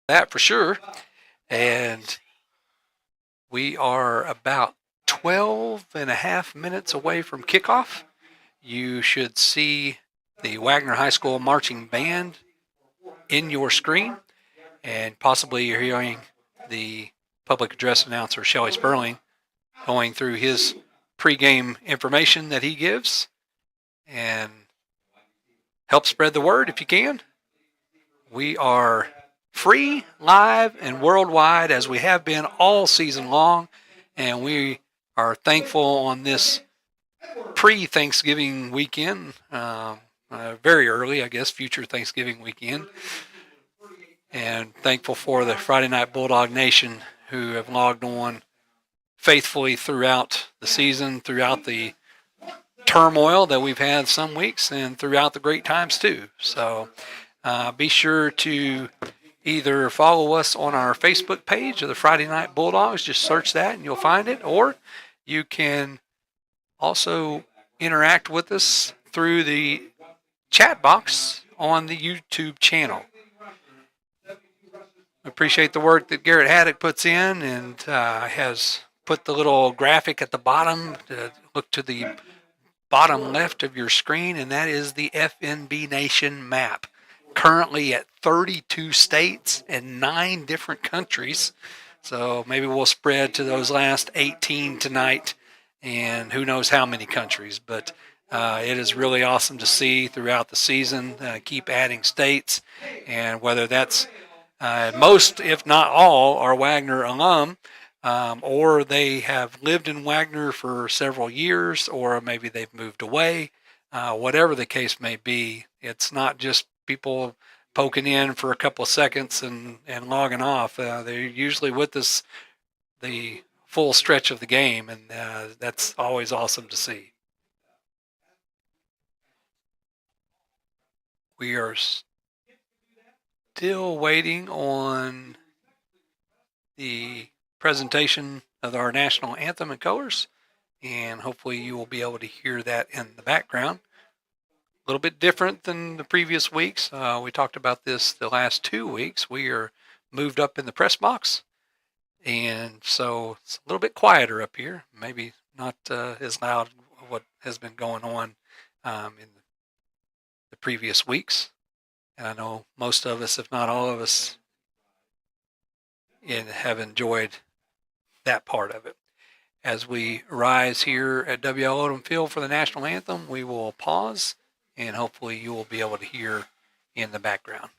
that for sure. And we are about 12 and a half minutes away from kickoff. You should see the Wagoner High School marching band in your screen, and possibly you're hearing the public address announcer, Shelley Sperling, going through his pregame information that he gives, and help spread the word if you can. We are free, live, and worldwide as we have been all season long, and we are thankful on this pre-Thanksgiving weekend, very early, I guess, future Thanksgiving weekend, and thankful for the Friday Night Bulldog Nation who have logged on faithfully throughout the season, throughout the turmoil that we've had some weeks, and throughout the great times too. So be sure to either follow us on our Facebook page of the Friday Night Bulldogs. Just search that and you'll find it. Or you can also interact with us through the chat box on the YouTube channel. I appreciate the work that Garrett Haddock puts in and has put the little graphic at the bottom to look to the bottom left of your screen, and that is the FNB Nation map. Currently at 32 states and 9 different countries. So maybe we'll spread to those last 18 tonight, and who knows how many countries. But it is really awesome to see throughout the season. Keep adding states, and whether that's most, if not all, are Wagoner alum, or they have lived in Wagoner for several years, or maybe they've moved away. Whatever the case may be, it's not just people poking in for a couple of seconds and logging off. They're usually with us the full stretch of the game, and that's always awesome to see. We are still waiting on the presentation of our national anthem and colors, and hopefully you will be able to hear that in the background. A little bit different than the previous weeks. We talked about this the last 2 weeks. We are moved up in the press box, and so it's a little bit quieter up here. Maybe not as loud as what has been going on in the previous weeks. And I know most of us, if not all of us, have enjoyed that part of it. As we rise here at WL Odom Field for the national anthem, we will pause, and hopefully you will be able to hear in the background.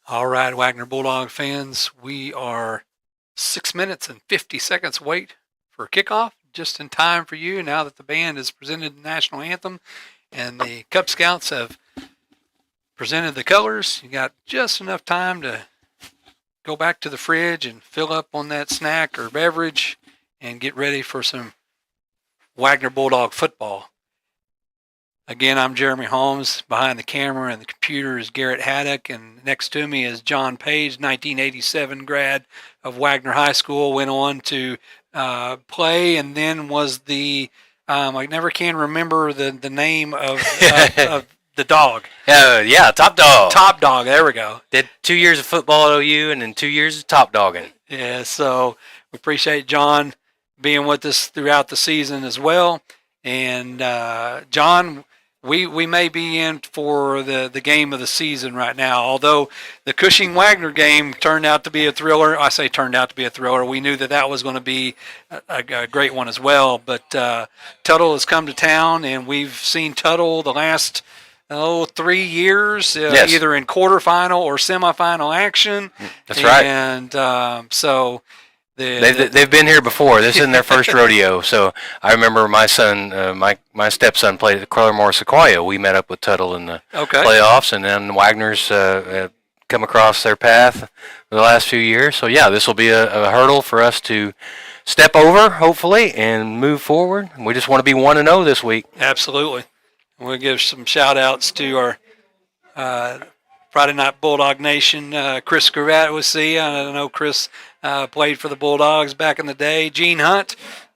All right, Wagoner Bulldog fans, we are 6 minutes and 50 seconds wait for kickoff, just in time for you now that the band has presented the national anthem and the Cub Scouts have presented the colors. You got just enough time to go back to the fridge and fill up on that snack or beverage and get ready for some Wagoner Bulldog football. Again, I'm Jeremy Holmes. Behind the camera and the computer is Garrett Haddock, and next to me is John Page, 1987 grad of Wagoner High School, went on to play, and then was the I never can remember the name of the dog. Yeah, Top Dog. Top Dog. There we go. Did 2 years of football at OU and then 2 years of top dogging. Yeah, so we appreciate John being with us throughout the season as well. And John, we may be in for the game of the season right now. Although the Cushing-Wagner game turned out to be a thriller. I say turned out to be a thriller. We knew that was going to be a great one as well. But Tuttle has come to town, and we've seen Tuttle the last 3 years, yes, either in quarterfinal or semifinal action. That's right. And so they've been here before. This isn't their first rodeo. So I remember my son, my stepson played at Crowler Sequoia. We met up with Tuttle in the playoffs, and then Wagner's come across their path the last few years. So yeah, this will be a hurdle for us to step over, hopefully, and move forward. We just want to be 1-0 this week. Absolutely. We'll give some shout-outs to our Friday Night Bulldog Nation. Chris Scravat was see. I know Chris played for the Bulldogs back in the day. Gene Hunt,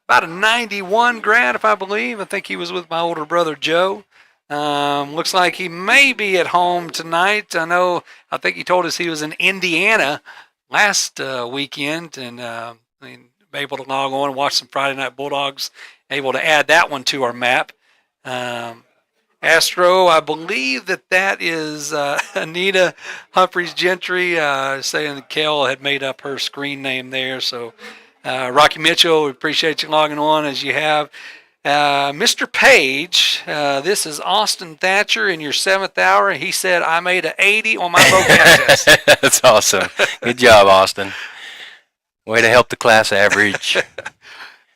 about a 91 grad, if I believe. I think he was with my older brother, Joe. Looks like he may be at home tonight. I think he told us he was in Indiana last weekend and able to log on and watch some Friday Night Bulldogs, able to add that one to our map. Astro, I believe that is Anita Humphreys Gentry, saying that Kel had made up her screen name there. So, Rocky Mitchell, we appreciate you logging on as you have. Mr. Page, this is Austin Thatcher in your 7th hour. He said, I made an 80 on my vocab test. That's awesome. Good job, Austin. Way to help the class average.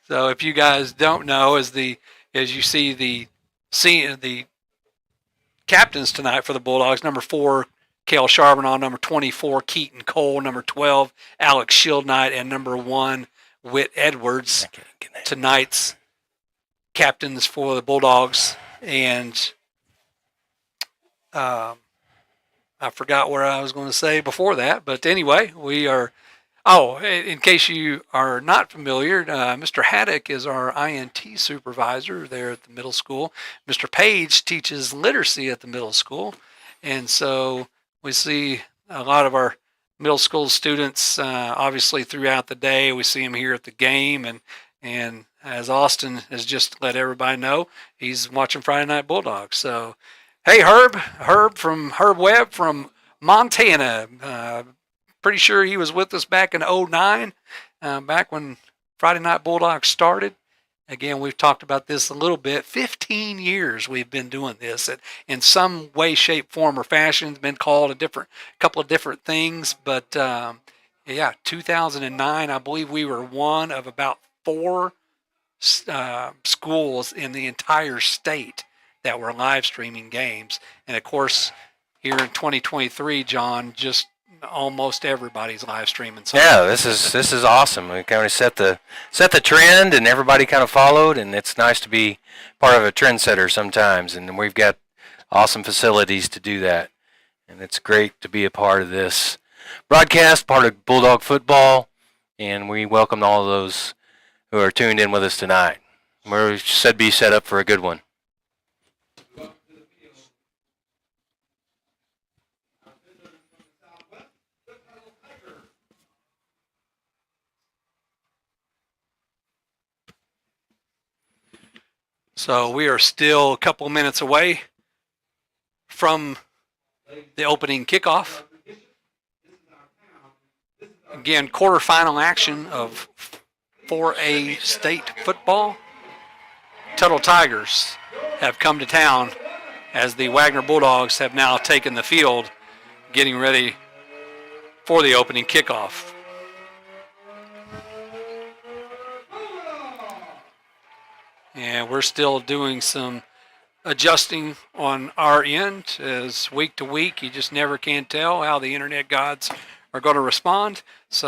So if you guys don't know, as you see the captains tonight for the Bulldogs, number 4, Cale Charbonneau, number 24, Keaton Cole, number 12, Alex Shieldknight, and number 1, Whit Edwards, tonight's captains for the Bulldogs. And I forgot what I was going to say before that, but anyway, we are... Oh, in case you are not familiar, Mr. Haddock is our INT supervisor there at the middle school. Mr. Page teaches literacy at the middle school. And so we see a lot of our middle school students, obviously throughout the day. We see them here at the game. And as Austin has just let everybody know, he's watching Friday Night Bulldogs. So, hey, Herb Webb from Montana. Pretty sure he was with us back in 2009, back when Friday Night Bulldogs started. Again, we've talked about this a little bit. 15 years we've been doing this in some way, shape, form, or fashion. It's been called a couple of different things. But, 2009, I believe we were one of about 4 schools in the entire state that were live streaming games. And, of course, here in 2023, John, just almost everybody's live streaming something. Yeah, this is awesome. We kind of set the trend, and everybody kind of followed, and it's nice to be part of a trendsetter sometimes. And we've got awesome facilities to do that, and it's great to be a part of this broadcast, part of Bulldog football, and we welcome all of those who are tuned in with us tonight. We're set up for a good one. So we are still a couple of minutes away from the opening kickoff. Again, quarterfinal action of 4A state football. Tuttle Tigers have come to town as the Wagoner Bulldogs have now taken the field, getting ready for the opening kickoff. And we're still doing some adjusting on our end, as week to week you just never can tell how the internet gods are going to respond. So